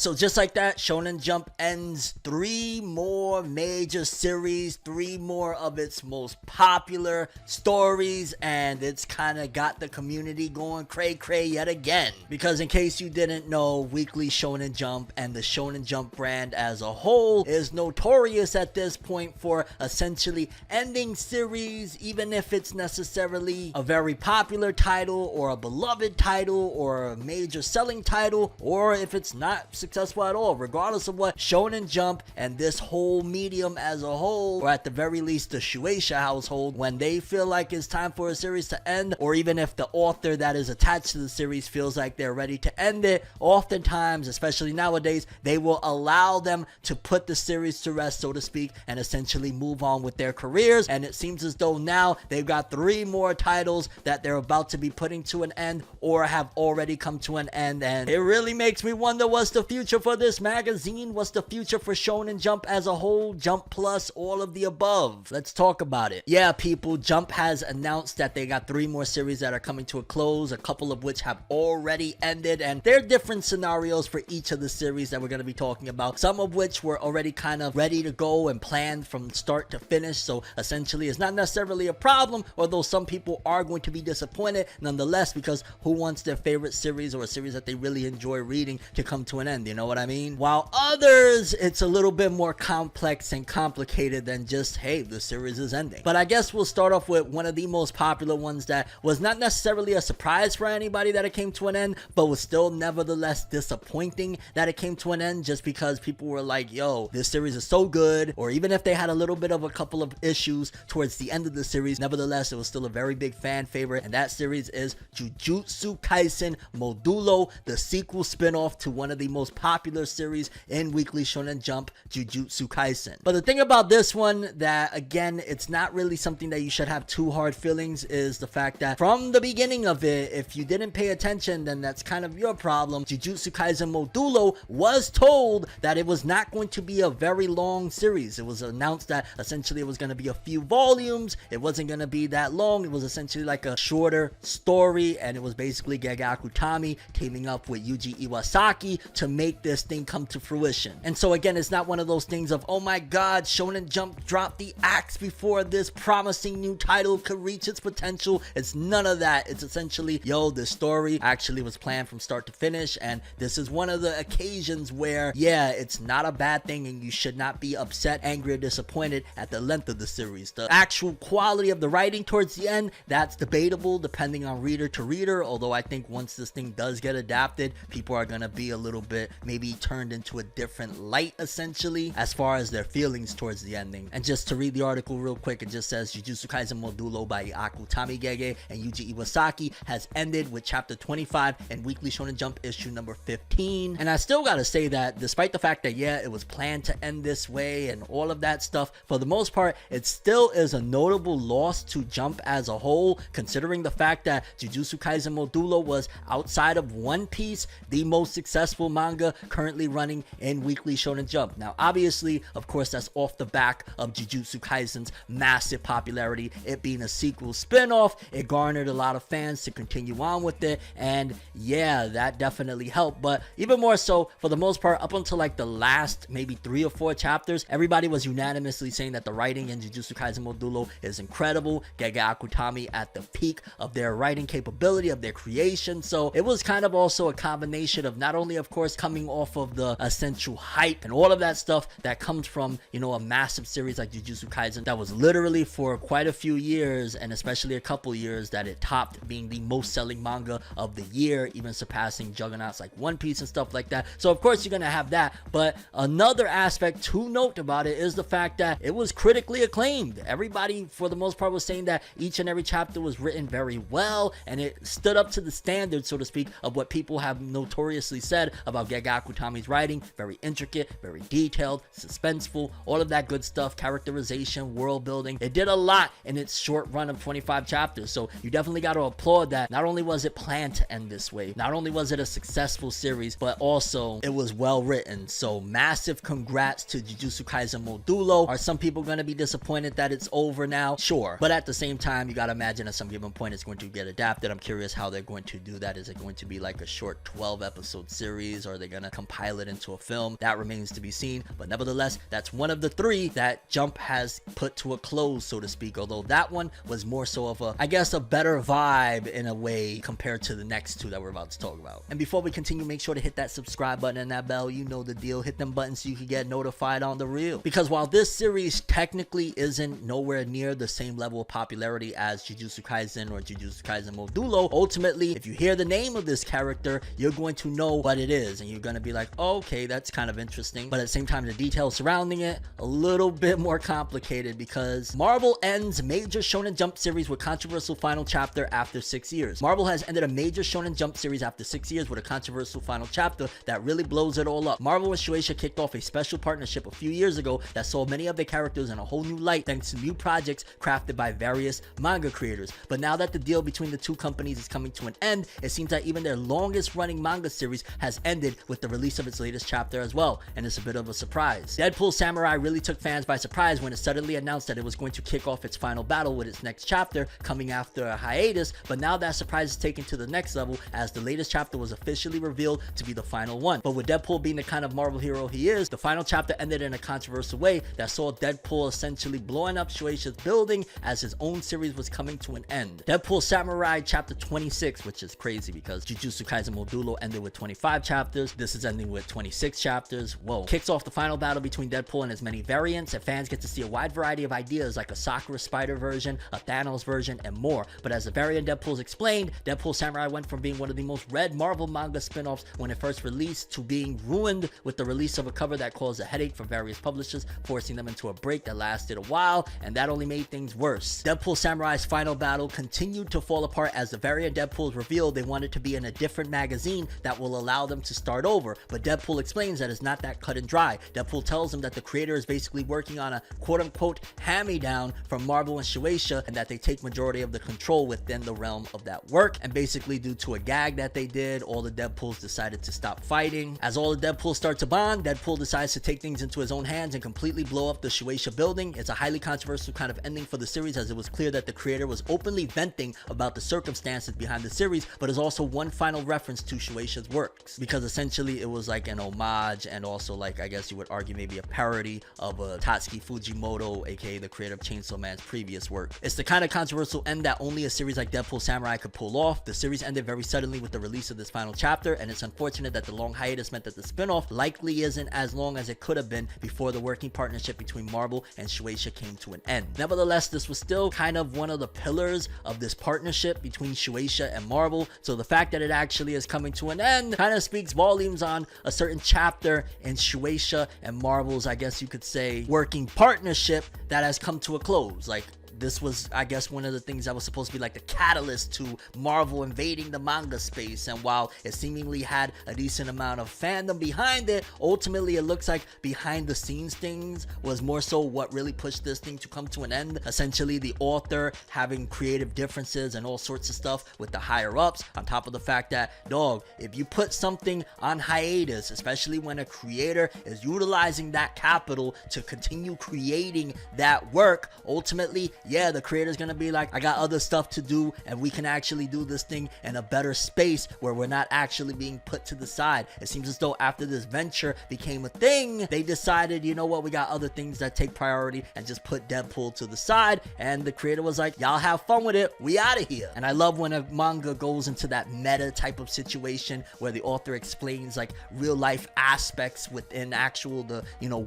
so just like that, Shonen Jump ends 3 more major series, 3 more of its most popular stories, and it's kind of got the community going cray yet again. Because in case you didn't know, Weekly Shonen Jump and the Shonen Jump brand as a whole is notorious at this point for essentially ending series, even if it's necessarily a very popular title or a beloved title or a major selling title, or if it's not successful at all. Regardless of what Shonen Jump and this whole medium as a whole, or at the very least the Shueisha household, when they feel like it's time for a series to end, or even if the author that is attached to the series feels like they're ready to end it, oftentimes, especially nowadays, they will allow them to put the series to rest, so to speak, and essentially move on with their careers. And it seems as though now they've got 3 more titles that they're about to be putting to an end or have already come to an end, and it really makes me wonder, what's the future for this magazine? What's the future for Shonen Jump as a whole? Jump Plus, all of the above. Let's talk about it. Yeah, people, Jump has announced that they got 3 more series that are coming to a close, a couple of which have already ended, and there are different scenarios for each of the series that we're going to be talking about, some of which were already kind of ready to go and planned from start to finish, so essentially it's not necessarily a problem, although some people are going to be disappointed nonetheless, because who wants their favorite series or a series that they really enjoy reading to come to an end, you know what I mean? While others, it's a little bit more complex and complicated than just, hey, the series is ending. But I guess we'll start off with one of the most popular ones that was not necessarily a surprise for anybody that it came to an end, but was still nevertheless disappointing that it came to an end, just because people were like, yo, this series is so good, or even if they had a little bit of a couple of issues towards the end of the series, nevertheless, it was still a very big fan favorite, and that series is Jujutsu Kaisen Modulo, the sequel spin-off to one of the most popular series in Weekly Shonen Jump, Jujutsu Kaisen. But the thing about this one that, again, it's not really something that you should have too hard feelings, is the fact that from the beginning of it, if you didn't pay attention, then that's kind of your problem. Jujutsu Kaisen Modulo was told that it was not going to be a very long series. It was announced that essentially it was going to be a few volumes. It wasn't going to be that long. It was essentially like a shorter story, and it was basically Gege Akutami teaming up with Yuji Iwasaki to make this thing come to fruition. And so again, it's not one of those things of, oh my god, Shonen Jump dropped the axe before this promising new title could reach its potential. It's none of that. It's essentially, yo, this story actually was planned from start to finish, and this is one of the occasions where, yeah, it's not a bad thing, and you should not be upset, angry, or disappointed at the length of the series. The actual quality of the writing towards the end, that's debatable depending on reader to reader, although I think once this thing does get adapted, people are gonna be a little bit maybe turned into a different light, essentially, as far as their feelings towards the ending. And just to read the article real quick, it just says Jujutsu Kaisen Modulo by Akutami Gege and Yuji Iwasaki has ended with chapter 25 in Weekly Shonen Jump issue number 15. And I still gotta say that despite the fact that, yeah, it was planned to end this way and all of that stuff, for the most part, it still is a notable loss to Jump as a whole, considering the fact that Jujutsu Kaisen Modulo was, outside of One Piece, the most successful manga currently running in Weekly Shonen Jump. Now, obviously, of course, that's off the back of Jujutsu Kaisen's massive popularity. It being a sequel spin-off, it garnered a lot of fans to continue on with it, and yeah, that definitely helped. But even more so, for the most part, up until like the last maybe 3 or 4 chapters, everybody was unanimously saying that the writing in Jujutsu Kaisen Modulo is incredible. Gege Akutami at the peak of their writing capability, of their creation. So it was kind of also a combination of not only, of course, coming off of the essential hype and all of that stuff that comes from, you know, a massive series like Jujutsu Kaisen that was literally for quite a few years, and especially a couple years, that it topped being the most selling manga of the year, even surpassing juggernauts like One Piece and stuff like that. So of course you're gonna have that, but another aspect to note about it is the fact that it was critically acclaimed. Everybody for the most part was saying that each and every chapter was written very well, and it stood up to the standard, so to speak, of what people have notoriously said about Gege Akutami's writing. Very intricate, very detailed, suspenseful, all of that good stuff, characterization, world building. It did a lot in its short run of 25 chapters, so you definitely got to applaud that. Not only was it planned to end this way, not only was it a successful series, but also it was well written. So massive congrats to Jujutsu Kaisen Modulo. Are some people going to be disappointed that it's over now? Sure, but at the same time, you got to imagine at some given point it's going to get adapted. I'm curious how they're going to do that. Is it going to be like a short 12 episode series, or are they gonna compile it into a film? That remains to be seen, but nevertheless, that's one of the 3 that Jump has put to a close, so to speak, although that one was more so of a, I guess, a better vibe in a way compared to the next 2 that we're about to talk about. And before we continue, make sure to hit that subscribe button and that bell. You know the deal. Hit them buttons so you can get notified on the real. Because while this series technically isn't nowhere near the same level of popularity as Jujutsu Kaisen or Jujutsu Kaisen Modulo, ultimately, if you hear the name of this character, you're going to know what it is, and you're going to be like, oh, okay, that's kind of interesting. But at the same time, the details surrounding it, a little bit more complicated, because Marvel ends major Shonen Jump series with controversial final chapter after 6 years. Marvel has ended a major Shonen Jump series after 6 years with a controversial final chapter that really blows it all up. Marvel and Shueisha kicked off a special partnership a few years ago that saw many of their characters in a whole new light thanks to new projects crafted by various manga creators. But now that the deal between the 2 companies is coming to an end, it seems that even their longest running manga series has ended with the release of its latest chapter as well, and it's a bit of a surprise. Deadpool Samurai really took fans by surprise when it suddenly announced that it was going to kick off its final battle with its next chapter coming after a hiatus, but now that surprise is taken to the next level as the latest chapter was officially revealed to be the final one. But with Deadpool being the kind of Marvel hero he is, the final chapter ended in a controversial way that saw Deadpool essentially blowing up Shueisha's building as his own series was coming to an end. Deadpool Samurai chapter 26, which is crazy because Jujutsu Kaisen Modulo ended with 25 chapters, this is ending with 26 chapters, whoa, kicks off the final battle between Deadpool and his many variants, and fans get to see a wide variety of ideas like a Sakura Spider version, a Thanos version, and more. But as the variant Deadpool's explained, Deadpool Samurai went from being one of the most read Marvel manga spin-offs when it first released to being ruined with the release of a cover that caused a headache for various publishers, forcing them into a break that lasted a while, and that only made things worse. Deadpool Samurai's final battle continued to fall apart as the variant Deadpools revealed they wanted to be in a different magazine that will allow them to start over, but Deadpool explains that it's not that cut and dry. Deadpool tells him that the creator is basically working on a quote-unquote hand-me-down from Marvel and Shueisha, and that they take majority of the control within the realm of that work, and basically due to a gag that they did, all the Deadpools decided to stop fighting. As all the Deadpools start to bond, Deadpool decides to take things into his own hands and completely blow up the Shueisha building. It's a highly controversial kind of ending for the series, as it was clear that the creator was openly venting about the circumstances behind the series, but is also one final reference to Shueisha's works, because essentially it was like an homage and also, like, I guess you would argue maybe a parody of Tatsuki Fujimoto, aka the creator of Chainsaw Man's previous work. It's the kind of controversial end that only a series like Deadpool Samurai could pull off. The series ended very suddenly with the release of this final chapter, and it's unfortunate that the long hiatus meant that the spin-off likely isn't as long as it could have been before the working partnership between Marvel and Shueisha came to an end. Nevertheless, this was still kind of one of the pillars of this partnership between Shueisha and Marvel, so the fact that it actually is coming to an end kind of speaks volumes on a certain chapter in Shueisha and Marvel's, I guess you could say, working partnership that has come to a close. Like, this was, I guess, one of the things that was supposed to be like the catalyst to Marvel invading the manga space, and while it seemingly had a decent amount of fandom behind it, ultimately it looks like behind the scenes things was more so what really pushed this thing to come to an end. Essentially, the author having creative differences and all sorts of stuff with the higher ups, on top of the fact that, dog, if you put something on hiatus, especially when a creator is utilizing that capital to continue creating that work, ultimately, yeah, the creator's gonna be like, I got other stuff to do, and we can actually do this thing in a better space where we're not actually being put to the side. It seems as though after this venture became a thing, they decided, you know what, we got other things that take priority, and just put Deadpool to the side, and the creator was like, y'all have fun with it, we out of here. And I love when a manga goes into that meta type of situation where the author explains like real life aspects within actual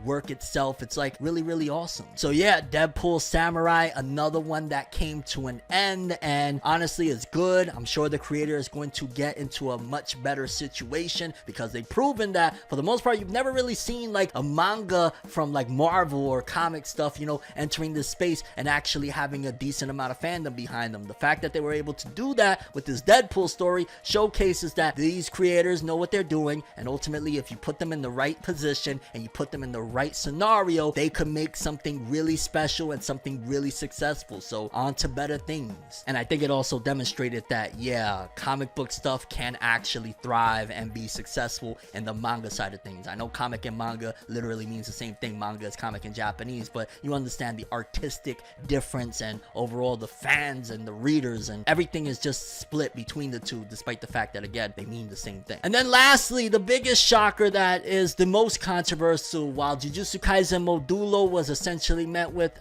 work itself. It's like really, really awesome. So yeah, Deadpool Samurai, another one that came to an end, and honestly it's good. I'm sure the creator is going to get into a much better situation, because they've proven that for the most part you've never really seen like a manga from like Marvel or comic stuff, entering this space and actually having a decent amount of fandom behind them. The fact that they were able to do that with this Deadpool story showcases that these creators know what they're doing, and ultimately if you put them in the right position and you put them in the right scenario, they could make something really special and something really successful successful. So on to better things. And I think it also demonstrated that, yeah, comic book stuff can actually thrive and be successful in the manga side of things. I know comic and manga literally means the same thing. Manga is comic in Japanese, but you understand the artistic difference and overall the fans and the readers and everything is just split between the two, despite the fact that, again, they mean the same thing. And then lastly, the biggest shocker that is the most controversial, while Jujutsu Kaisen Modulo was essentially met with,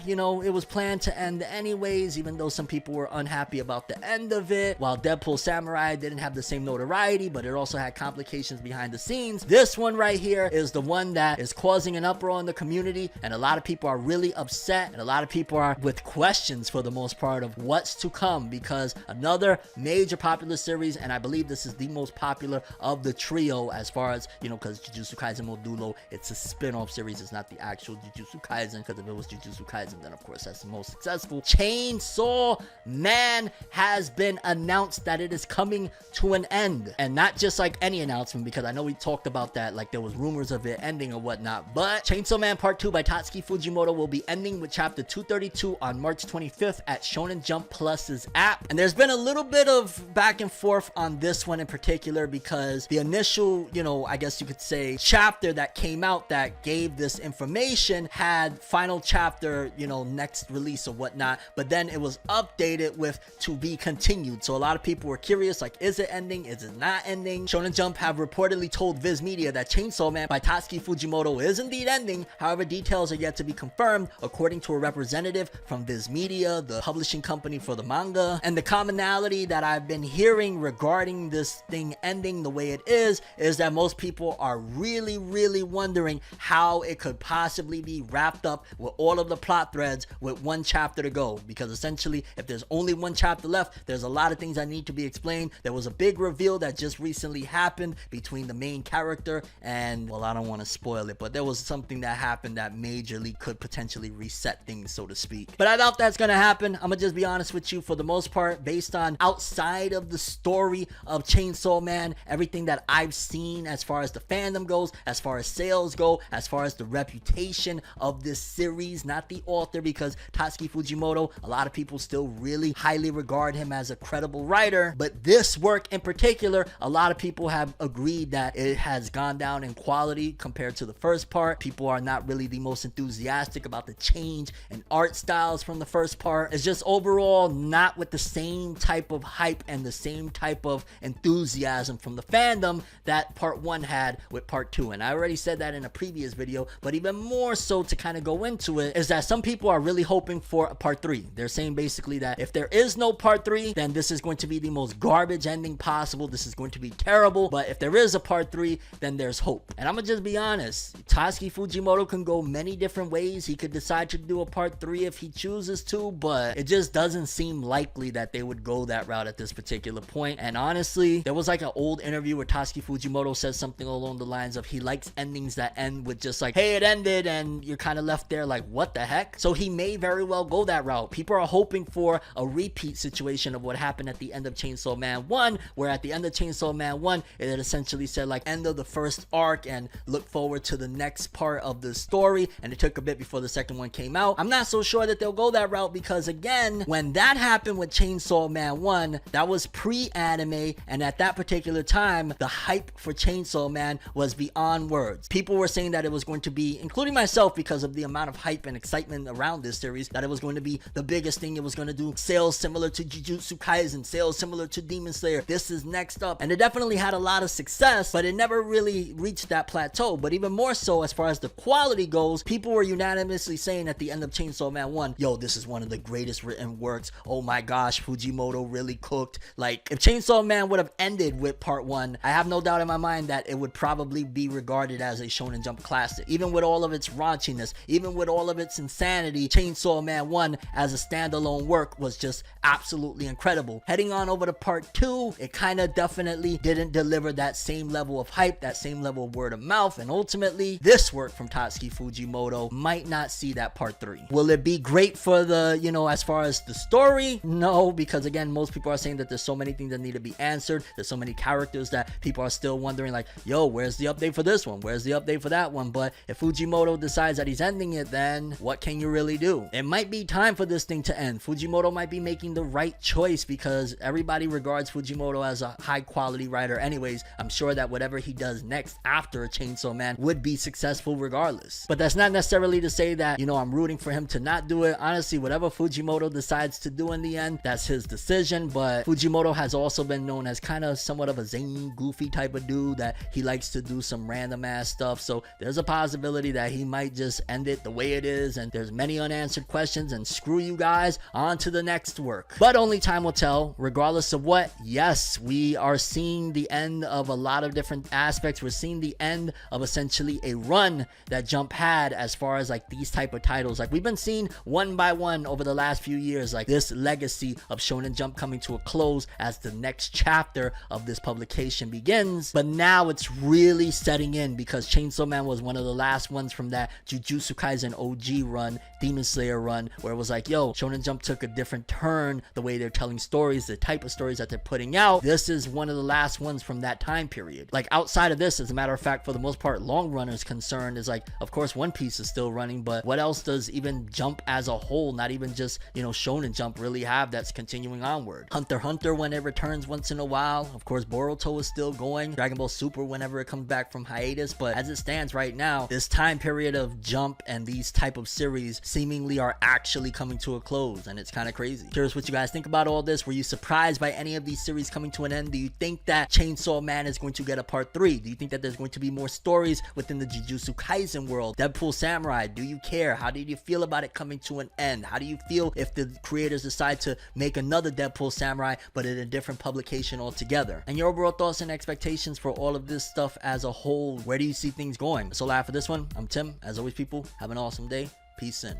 you know, it was planned to end anyways, even though some people were unhappy about the end of it, while Deadpool Samurai didn't have the same notoriety, but it also had complications behind the scenes. This one right here is the one that is causing an uproar in the community, and a lot of people are really upset, and a lot of people are with questions for the most part of what's to come, because another major popular series, and I believe this is the most popular of the trio as far as, you know, because Jujutsu Kaisen Modulo, it's a spin-off series, it's not the actual Jujutsu Kaisen, because if it was Jujutsu Kaisen, then of course that's the most successful. Chainsaw Man has been announced that it is coming to an end, and not just like any announcement, because I know we talked about that, like there was rumors of it ending or whatnot, but Chainsaw Man Part 2 by Tatsuki Fujimoto will be ending with chapter 232 on March 25th at Shonen Jump Plus's app. And there's been a little bit of back and forth on this one in particular, because the initial, you know, I guess you could say chapter that came out that gave this information had final chapter, you know, next release or whatnot, but then it was updated with to be continued. So a lot of people were curious, like, is it ending? Is it not ending? Shonen Jump have reportedly told Viz Media that Chainsaw Man by Tatsuki Fujimoto is indeed ending. However, details are yet to be confirmed, according to a representative from Viz Media, the publishing company for the manga. And the commonality that I've been hearing regarding this thing ending the way it is that most people are really wondering how it could possibly be wrapped up with all of the plot threads with one chapter to go, because essentially if there's only one chapter left, there's a lot of things that need to be explained. There was a big reveal that just recently happened between the main character and, well, I don't want to spoil it, but there was something that happened that majorly could potentially reset things, so to speak. But I doubt that's gonna happen. I'm gonna just be honest with you, for the most part, based on outside of the story of Chainsaw Man, everything that I've seen as far as the fandom goes, as far as sales go, as far as the reputation of this series, not the author, because Tatsuki Fujimoto, a lot of people still really highly regard him as a credible writer, but this work in particular, a lot of people have agreed that it has gone down in quality compared to the first part. People are not really the most enthusiastic about the change in art styles from the first part. It's just overall not with the same type of hype and the same type of enthusiasm from the fandom that part 1 had with part 2. And I already said that in a previous video, but even more so to kind of go into it, is that some people are really hoping for a part 3. They're saying basically that if there is no part 3, then this is going to be the most garbage ending possible. This is going to be terrible. But if there is a part 3, then there's hope. And I'm gonna just be honest, Tatsuki Fujimoto can go many different ways. He could decide to do a part 3 if he chooses to, but it just doesn't seem likely that they would go that route at this particular point. And honestly, there was like an old interview where Tatsuki Fujimoto says something along the lines of he likes endings that end with just like, hey, it ended, and you're kind of left there like, what the heck? So he may very well go that route. People are hoping for a repeat situation of what happened at the end of Chainsaw Man 1, where at the end of Chainsaw Man 1, it essentially said like end of the first arc and look forward to the next part of the story, and it took a bit before the second one came out. I'm not so sure that they'll go that route, because again, when that happened with Chainsaw Man 1, that was pre-anime, and at that particular time, the hype for Chainsaw Man was beyond words. People were saying that it was going to be, including myself, because of the amount of hype and excitement around this series, that it was going to be the biggest thing. It was going to do sales similar to Jujutsu Kaisen, sales similar to Demon Slayer. This is next up, and it definitely had a lot of success, but it never really reached that plateau. But even more so as far as the quality goes, people were unanimously saying at the end of Chainsaw Man 1, yo, this is one of the greatest written works. Oh my gosh, Fujimoto really cooked. Like, if Chainsaw Man would have ended with part 1, I have no doubt in my mind that it would probably be regarded as a Shonen Jump classic. Even with all of its raunchiness, even with all of its insanity, Chainsaw Man 1 as a standalone work was just absolutely incredible. Heading on over to part 2, it kind of definitely didn't deliver that same level of hype, that same level of word of mouth, and ultimately, this work from Tatsuki Fujimoto might not see that part 3. Will it be great for the, you know, as far as the story? No, because again, most people are saying that there's so many things that need to be answered. There's so many characters that people are still wondering like, yo, where's the update for this one? Where's the update for that one? But if Fujimoto decides that he's ending it, then what can you really do? it might be time for this thing to end. Fujimoto might be making the right choice because everybody regards Fujimoto as a high quality writer anyways. I'm sure that whatever he does next after Chainsaw Man would be successful regardless. But that's not necessarily to say that, you know, I'm rooting for him to not do it. Honestly, whatever Fujimoto decides to do in the end, that's his decision. But Fujimoto has also been known as kind of somewhat of a zany, goofy type of dude that he likes to do some random ass stuff. So there's a possibility that he might just end it the way it is, and there's many unanswered questions, and screw you guys, on to the next work. But only time will tell. Regardless of what, yes, we are seeing the end of a lot of different aspects. We're seeing the end of essentially a run that Jump had as far as like these type of titles. Like we've been seeing one by one over the last few years, like this legacy of Shonen Jump coming to a close as the next chapter of this publication begins. But now it's really setting in because Chainsaw Man was one of the last ones from that Jujutsu Kaisen OG run, Demon Slayer run, where it was like, yo, Shonen Jump took a different turn, the way they're telling stories, the type of stories that they're putting out. This is one of the last ones from that time period. Like outside of this, as a matter of fact, for the most part, long runners concerned is like, of course, One Piece is still running, but what else does even Jump as a whole, not even just, you know, Shonen Jump, really have that's continuing onward? Hunter x Hunter, when it returns once in a while. Of course, Boruto is still going. Dragon Ball Super whenever it comes back from hiatus. But as it stands right now, this time period of Jump and these type of series seemingly are actually coming to a close, and it's kind of crazy. Curious what you guys think about all this. Were you surprised by any of these series coming to an end? Do you think that Chainsaw Man is going to get a part 3? Do you think that there's going to be more stories within the Jujutsu Kaisen world? Deadpool Samurai, do you care? How did you feel about it coming to an end? How do you feel if the creators decide to make another Deadpool Samurai but in a different publication altogether? And your overall thoughts and expectations for all of this stuff as a whole. Where do you see things going? That's all I have for this one. I'm Tim. As always, people, have an awesome day. Peace in.